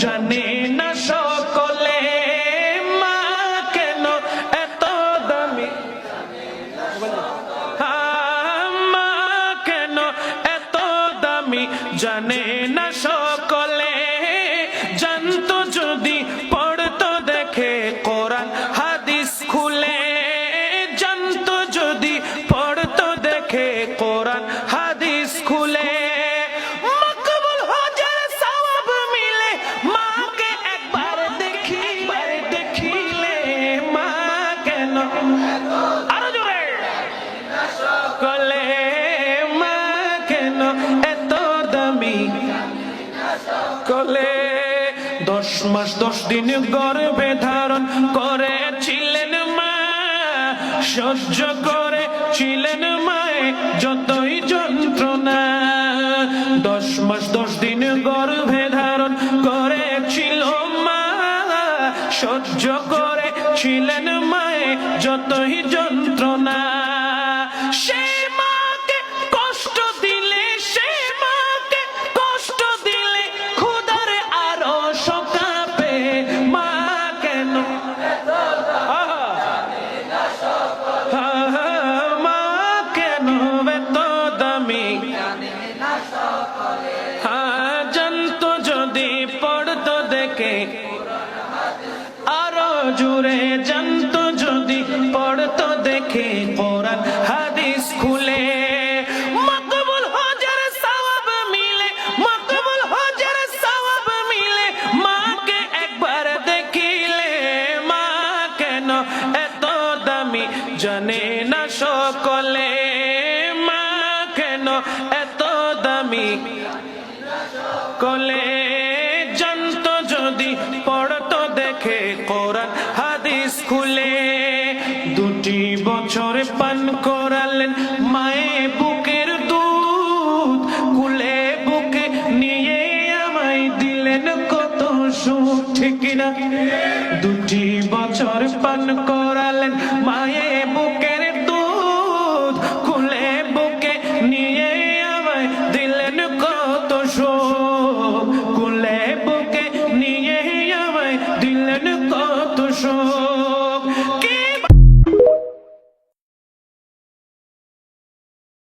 জানে না সকলে মা কেন এত দামি, মা কেন এত দামি জানে না সকলে। জানতো যদি পড়তো দেখে কোরআন হাদিস খুলে, জানতো যদি পড়তো দেখে কোরআন হাদিস খুলে। মকবুল হজের সওয়াব মিলে মাকে একবার দেখিলে মা কেন আরো জোরে সকলে মা কেন এত দামি সকলে। 10 মাস 10 দিন গর্ভে ধারণ করেছিলেন মা, সহ্য করেছিলেন মায়ে যতই যন্ত্রণা। 10 মাস 10 দিন গর্ভে ধারণ করেছিল মা, সহ্য করেছিলেন মায়ে যতই যন্ত্রণা। সে মাকে কষ্ট দিলে, সে মাকে কষ্ট দিলে খোদারে আরো শোকাবে মা কেন মা কেন এত দামি। জানতো যদি পড়তো দেখে আরো জুড়ে, জানতো যদি পড়তো দেখে কোরআন হাদিস খুলে। মকবুল হজের সওয়াব মিলে, মকবুল হজের সওয়াব মিলে মাকে একবার দেখিলে মা কেন এত দামি জানে না সকলে মা কেন এত দামি কলে। জানতো যদি পড়তো দেখে কোরআন হাদিস খুলে। 2 বছর পান করালেন মায়ে বুকের দুধ, কুলে বুকে নিয়ে আমায় দিলেন কত সুখ, ঠিক না? 2 বছর পান